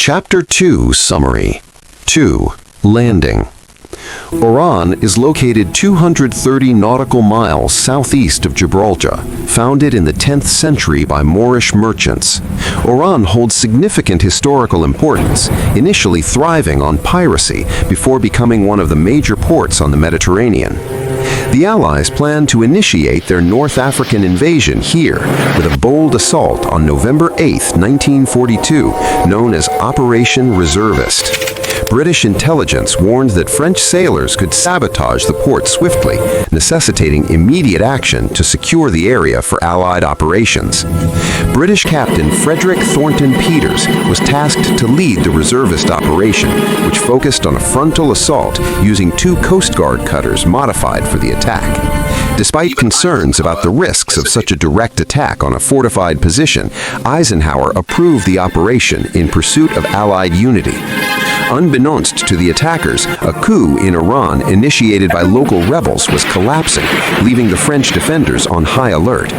Chapter 2 Summary 2. Landing. Oran is located 230 nautical miles southeast of Gibraltar, founded in the 10th century by Moorish merchants. Oran holds significant historical importance, initially thriving on piracy before becoming one of the major ports on the Mediterranean. The Allies planned to initiate their North African invasion here with a bold assault on November 8, 1942, known as Operation Reservist. British intelligence warned that French sailors could sabotage the port swiftly, necessitating immediate action to secure the area for Allied operations. British Captain Frederick Thornton Peters was tasked to lead the reservist operation, which focused on a frontal assault using 2 Coast Guard cutters modified for the attack. Despite concerns about the risks of such a direct attack on a fortified position, Eisenhower approved the operation in pursuit of Allied unity. Unbeknownst to the attackers, a coup in Iran initiated by local rebels was collapsing, leaving the French defenders on high alert.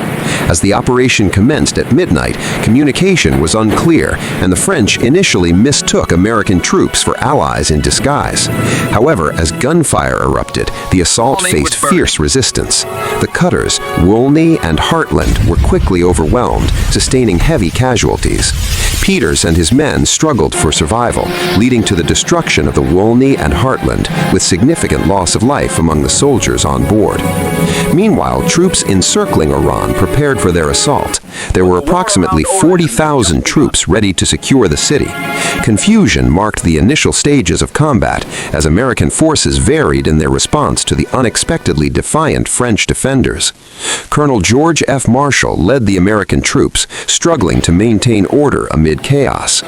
As the operation commenced at midnight, communication was unclear, and the French initially mistook American troops for allies in disguise. However, as gunfire erupted, the assault faced fierce resistance. The cutters, Wolney and Heartland, were quickly overwhelmed, sustaining heavy casualties. Peters and his men struggled for survival, leading to the destruction of the Wolney and Heartland, with significant loss of life among the soldiers on board. Meanwhile, troops encircling Oran prepared for their assault. There were approximately 40,000 troops ready to secure the city. Confusion marked the initial stages of combat, as American forces varied in their response to the unexpectedly defiant French defenders. Colonel George F. Marshall led the American troops, struggling to maintain order amid chaos.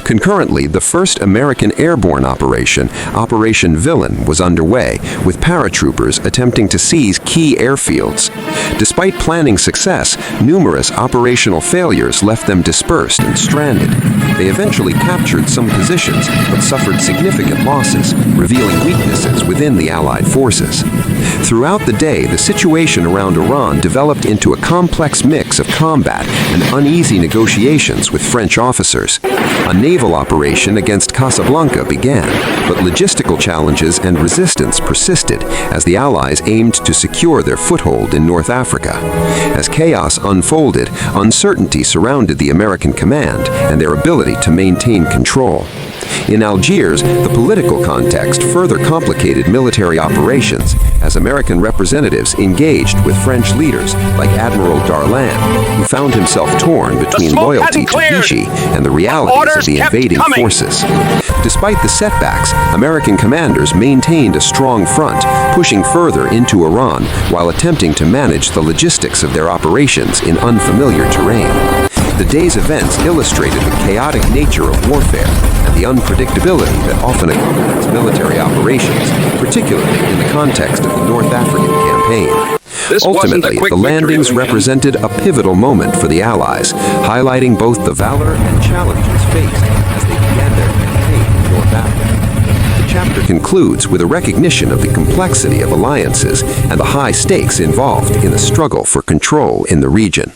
Concurrently, the first American airborne operation, Operation Villain, was underway, with paratroopers attempting to seize key airfields. Despite planning success, numerous operational failures left them dispersed and stranded. They eventually captured some positions, but suffered significant losses, revealing weaknesses within the Allied forces. Throughout the day, the situation around Oran developed into a complex mix of combat and uneasy negotiations with French officers. A naval operation against Casablanca began, but logistical challenges and resistance persisted as the Allies aimed to secure their foothold in North Africa. As chaos unfolded, uncertainty surrounded the American command and their ability to maintain control. In Algiers, the political context further complicated military operations as American representatives engaged with French leaders like Admiral Darlan, who found himself torn between loyalty to Vichy and the realities of the invading forces. Despite the setbacks, American commanders maintained a strong front, pushing further into Iran while attempting to manage the logistics of their operations in unfamiliar terrain. The day's events illustrated the chaotic nature of warfare and the unpredictability that often accompanies military operations, particularly in the context of the North African campaign. Ultimately, the landings represented a pivotal moment for the Allies, highlighting both the valor and challenges faced as they began their campaign in North Africa. The chapter concludes with a recognition of the complexity of alliances and the high stakes involved in the struggle for control in the region.